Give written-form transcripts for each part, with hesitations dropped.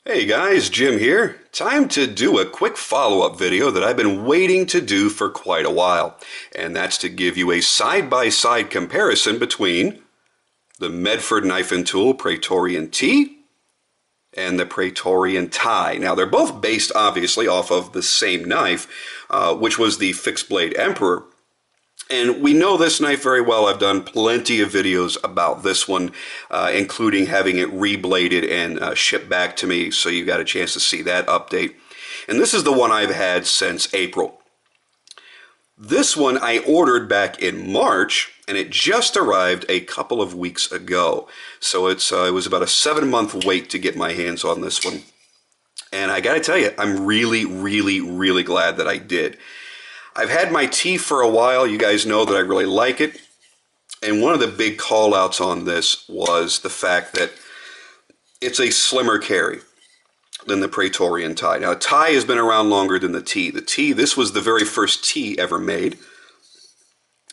Hey guys, Jim here. Time to do a quick follow-up video that I've been waiting to do for quite a while. And that's to give you a side-by-side comparison between the Medford Knife and Tool Praetorian T and the Praetorian Tie. Now they're both based obviously off of the same knife, which was the fixed blade Emperor. And we know this knife very well. I've done plenty of videos about this one, including having it rebladed and shipped back to me, so you got a chance to see that update. And this is the one I've had since April. This one I ordered back in March, and it just arrived a couple of weeks ago. So it was about a 7-month wait to get my hands on this one. And I got to tell you, I'm really glad that I did. I've had my T for a while. You guys know that I really like it. And one of the big call-outs on this was the fact that it's a slimmer carry than the Praetorian tie. Now, a tie has been around longer than the T. The T, this was the very first T ever made.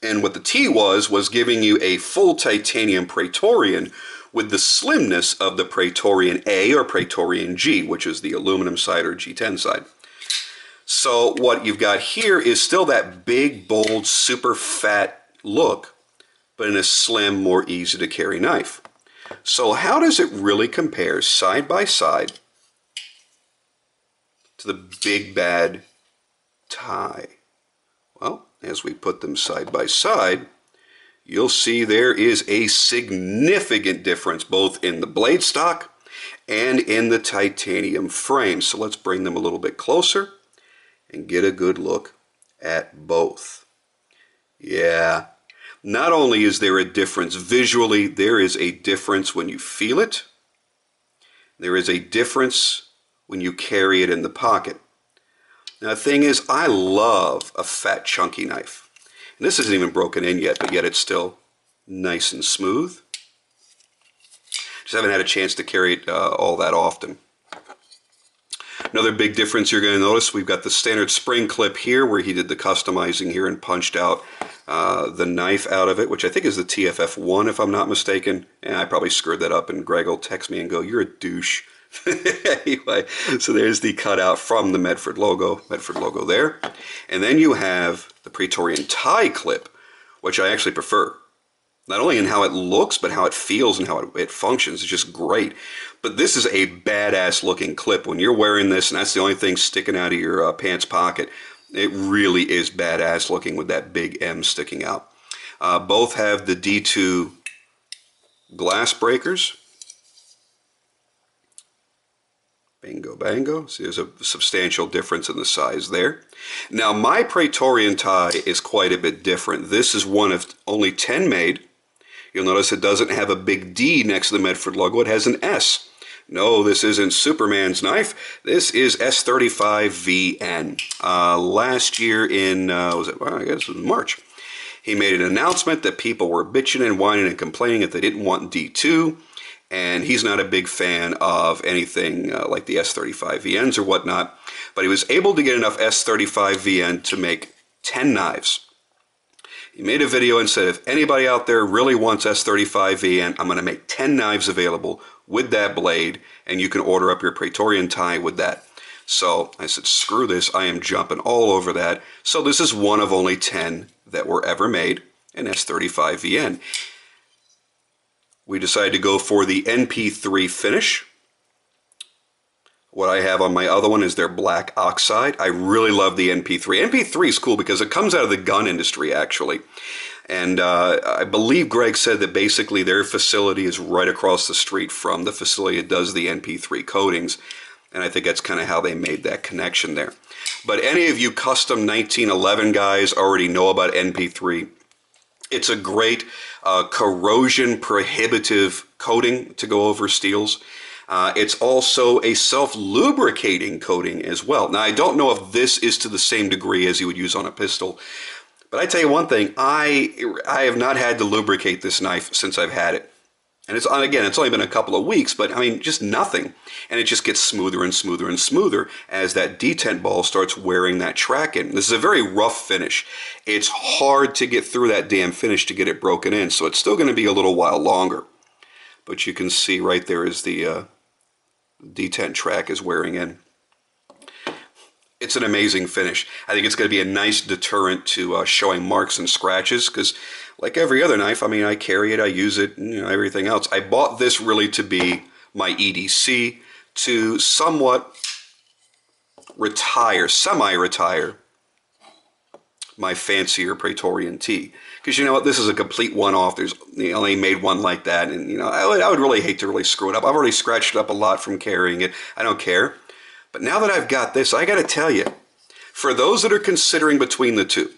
And what the T was giving you a full titanium Praetorian with the slimness of the Praetorian A or Praetorian G, which is the aluminum side or G10 side. So what you've got here is still that big, bold, super fat look, but in a slim, more easy to carry knife. So how does it really compare side by side to the big bad tie? Well, as we put them side by side, you'll see there is a significant difference both in the blade stock and in the titanium frame. So let's bring them a little bit closer and get a good look at both. Yeah, not only is there a difference visually, there is a difference when you feel it. There is a difference when you carry it in the pocket. Now the thing is, I love a fat chunky knife. And this isn't even broken in yet, but yet it's still nice and smooth. Just haven't had a chance to carry it all that often. Another big difference you're going to notice, we've got the standard spring clip here where he did the customizing here and punched out the knife out of it, which I think is the TFF1 if I'm not mistaken. And I probably screwed that up and Greg will text me and go, "You're a douche." Anyway, so there's the cutout from the Medford logo there. And then you have the Praetorian tie clip, which I actually prefer. Not only in how it looks, but how it feels and how it functions. It's just great. But this is a badass looking clip. When you're wearing this and that's the only thing sticking out of your pants pocket, it really is badass looking with that big M sticking out. Both have the D2 glass breakers. Bingo bango. See, there's a substantial difference in the size there. Now my Praetorian tie is quite a bit different. This is one of only 10 made. You'll notice it doesn't have a big D next to the Medford logo. It has an S. No, this isn't Superman's knife. This is S35VN. Last year in, I guess it was March, he made an announcement that people were bitching and whining and complaining that they didn't want D2. And he's not a big fan of anything like the S35VNs or whatnot. But he was able to get enough S35VN to make 10 knives. He made a video and said, if anybody out there really wants S35VN, I'm going to make 10 knives available with that blade, and you can order up your Praetorian tie with that. So I said, screw this, I am jumping all over that. So this is one of only 10 that were ever made, an S35VN. We decided to go for the NP3 finish. What I have on my other one is their black oxide. I really love the NP3. NP3 is cool because it comes out of the gun industry, actually. And I believe Greg said that basically their facility is right across the street from the facility that does the NP3 coatings. And I think that's kind of how they made that connection there. But any of you custom 1911 guys already know about NP3. It's a great corrosion prohibitive coating to go over steels. It's also a self-lubricating coating as well. Now, I don't know if this is to the same degree as you would use on a pistol, but I tell you one thing, I have not had to lubricate this knife since I've had it. And it's, again, it's only been a couple of weeks, but I mean, just nothing. And it just gets smoother and smoother and smoother as that detent ball starts wearing that track in. This is a very rough finish. It's hard to get through that damn finish to get it broken in, so it's still going to be a little while longer. But you can see right there is the detent track is wearing in. It's an amazing finish. I think it's going to be a nice deterrent to showing marks and scratches, because like every other knife, I mean, I carry it, I use it, and, everything else. I bought this really to be my EDC, to somewhat retire, semi-retire my fancier Praetorian T. Because you know what, this is a complete one-off. There's only made one like that, and I would really hate to really screw it up. I've already scratched it up a lot from carrying it. I don't care. But now that I've got this, I got to tell you, for those that are considering between the two,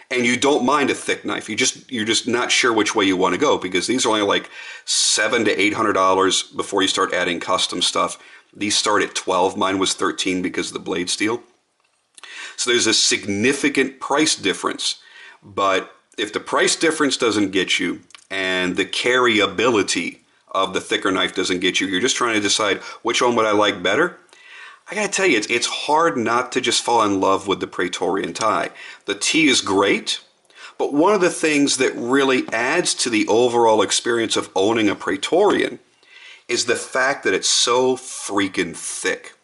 and you don't mind a thick knife, you're just not sure which way you want to go, because these are only like $700 to $800 before you start adding custom stuff. These start at $12. Mine was $13 because of the blade steel. So there's a significant price difference. But if the price difference doesn't get you, and the carryability of the thicker knife doesn't get you, you're just trying to decide which one would I like better. I gotta tell you, it's hard not to just fall in love with the Praetorian tie. The T is great, but one of the things that really adds to the overall experience of owning a Praetorian is the fact that it's so freaking thick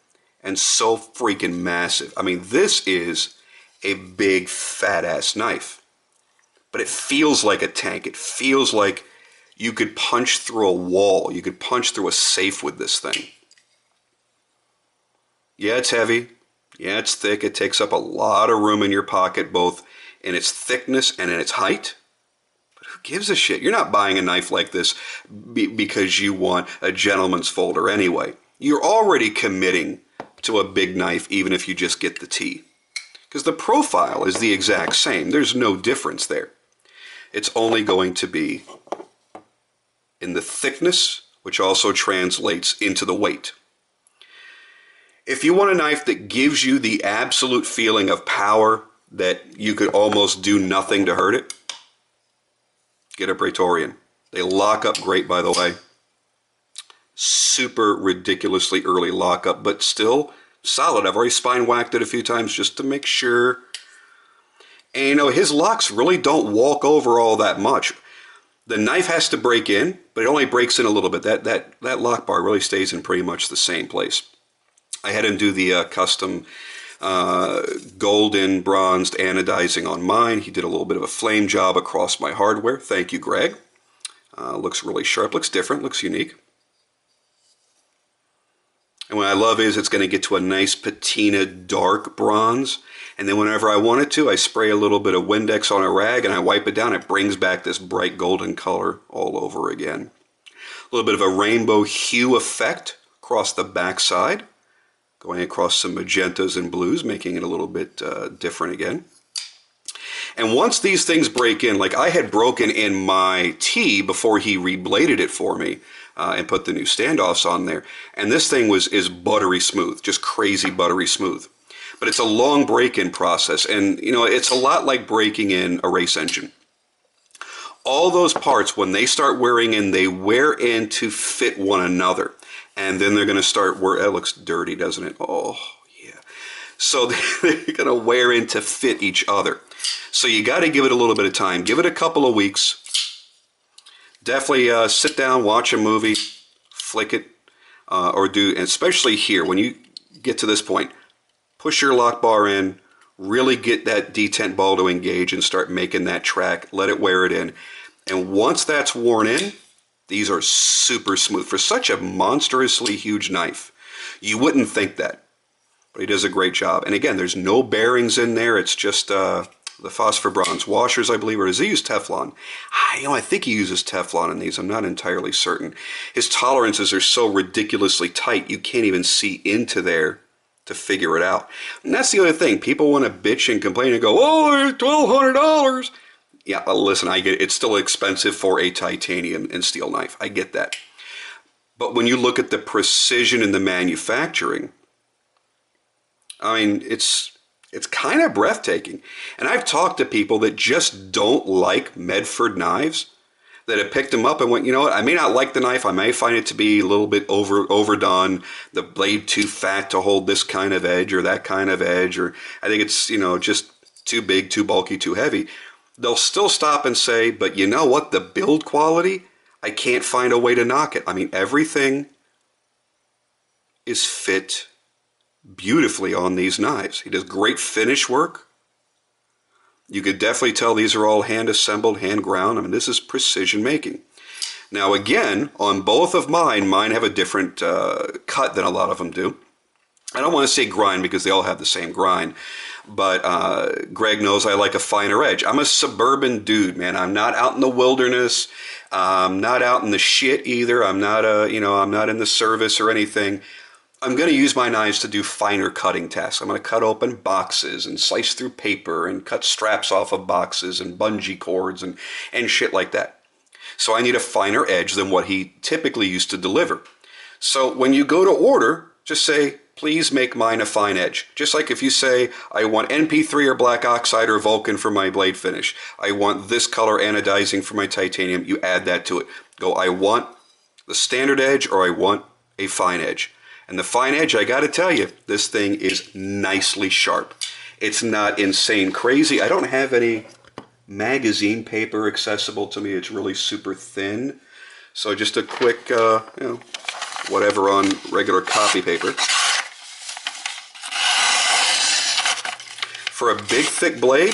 and so freaking massive. I mean, this is a big fat-ass knife, but it feels like a tank. It feels like you could punch through a wall. You could punch through a safe with this thing. Yeah, it's heavy. Yeah, it's thick. It takes up a lot of room in your pocket, both in its thickness and in its height. But who gives a shit? You're not buying a knife like this because you want a gentleman's folder anyway. You're already committing to a big knife, even if you just get the T. Because the profile is the exact same. There's no difference there. It's only going to be in the thickness, which also translates into the weight. If you want a knife that gives you the absolute feeling of power, that you could almost do nothing to hurt it, get a Praetorian. They lock up great, by the way. Super ridiculously early lockup, but still solid. I've already spine whacked it a few times just to make sure. And his locks really don't walk over all that much. The knife has to break in, but it only breaks in a little bit. That lock bar really stays in pretty much the same place. I had him do the custom golden bronzed anodizing on mine. He did a little bit of a flame job across my hardware. Thank you, Greg. Looks really sharp, looks different, looks unique. And what I love is it's going to get to a nice patina dark bronze. And then whenever I want it to, I spray a little bit of Windex on a rag and I wipe it down. It brings back this bright golden color all over again. A little bit of a rainbow hue effect across the backside, going across some magentas and blues, making it a little bit different again. And once these things break in, like I had broken in my T before he rebladed it for me and put the new standoffs on there, and this thing is buttery smooth, just crazy buttery smooth. But it's a long break-in process, and it's a lot like breaking in a race engine. All those parts, when they start wearing in, they wear in to fit one another. And then they're going to start it looks dirty, doesn't it? Oh, yeah. So they're going to wear in to fit each other. So you got to give it a little bit of time. Give it a couple of weeks. Definitely sit down, watch a movie, flick it, or do, and especially here, when you get to this point, push your lock bar in, really get that detent ball to engage and start making that track, let it wear it in. And once that's worn in, these are super smooth. For such a monstrously huge knife, you wouldn't think that, but he does a great job. And again, there's no bearings in there. It's just the phosphor bronze washers, I believe, or does he use Teflon? I think he uses Teflon in these. I'm not entirely certain. His tolerances are so ridiculously tight, you can't even see into there to figure it out. And that's the other thing. People want to bitch and complain and go, oh, it's $1,200. Yeah, well, listen, I get it. It's still expensive for a titanium and steel knife. I get that. But when you look at the precision in the manufacturing, I mean, it's kind of breathtaking. And I've talked to people that just don't like Medford knives, that have picked them up and went, you know what, I may not like the knife. I may find it to be a little bit overdone, the blade too fat to hold this kind of edge or that kind of edge, or I think it's, just too big, too bulky, too heavy. They'll still stop and say, but you know what, the build quality, I can't find a way to knock it. I mean, everything is fit beautifully on these knives. He does great finish work. You could definitely tell these are all hand assembled, hand ground. I mean, this is precision making. Now again, on both of mine have a different cut than a lot of them do. I don't want to say grind because they all have the same grind, but Greg knows I like a finer edge. I'm a suburban dude, man. I'm not out in the wilderness. I'm not out in the shit either. I'm not I'm not in the service or anything. I'm going to use my knives to do finer cutting tasks. I'm going to cut open boxes and slice through paper and cut straps off of boxes and bungee cords and shit like that. So I need a finer edge than what he typically used to deliver. So when you go to order, just say, please make mine a fine edge. Just like if you say, I want NP3 or black oxide or Vulcan for my blade finish. I want this color anodizing for my titanium. You add that to it. Go, I want the standard edge or I want a fine edge. And the fine edge, I got to tell you, this thing is nicely sharp. It's not insane crazy. I don't have any magazine paper accessible to me. It's really super thin. So just a quick, whatever on regular copy paper. For a big, thick blade,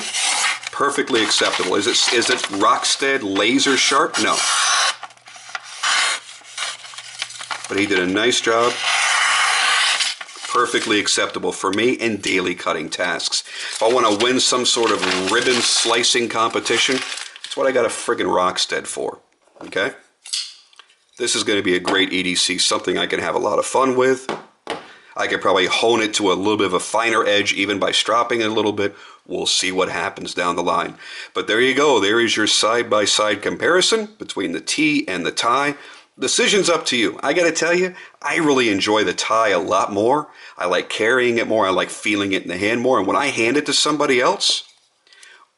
perfectly acceptable. Is it Rockstead laser sharp? No. But he did a nice job. Perfectly acceptable for me in daily cutting tasks. If I want to win some sort of ribbon slicing competition, that's what I got a friggin' Rockstead for. Okay? This is going to be a great EDC, something I can have a lot of fun with. I could probably hone it to a little bit of a finer edge even by stropping it a little bit. We'll see what happens down the line. But there you go. There is your side-by-side comparison between the T and the tie. Decision's up to you. I got to tell you, I really enjoy the tie a lot more. I like carrying it more. I like feeling it in the hand more. And when I hand it to somebody else,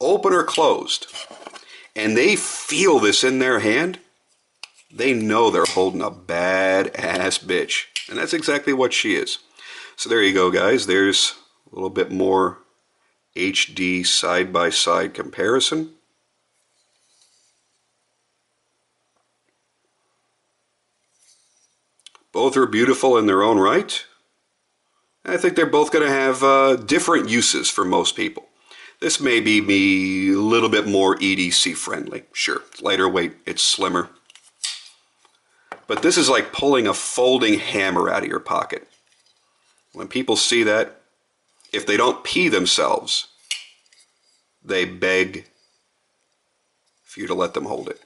open or closed, and they feel this in their hand, they know they're holding a bad-ass bitch. And that's exactly what she is. So there you go, guys. There's a little bit more HD side-by-side comparison. Both are beautiful in their own right. I think they're both going to have different uses for most people. This may be me a little bit more EDC friendly. Sure, it's lighter weight, it's slimmer. But this is like pulling a folding hammer out of your pocket. When people see that, if they don't pee themselves, they beg for you to let them hold it.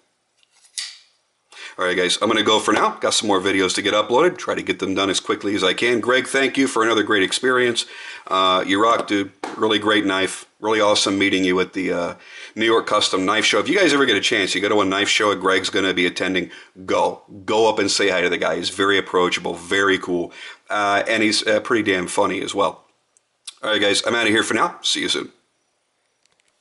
All right, guys, I'm going to go for now. Got some more videos to get uploaded. Try to get them done as quickly as I can. Greg, thank you for another great experience. You rock, dude. Really great knife. Really awesome meeting you at the New York Custom Knife Show. If you guys ever get a chance, you go to a knife show Greg's going to be attending, go. Go up and say hi to the guy. He's very approachable, very cool, and he's pretty damn funny as well. All right, guys, I'm out of here for now. See you soon.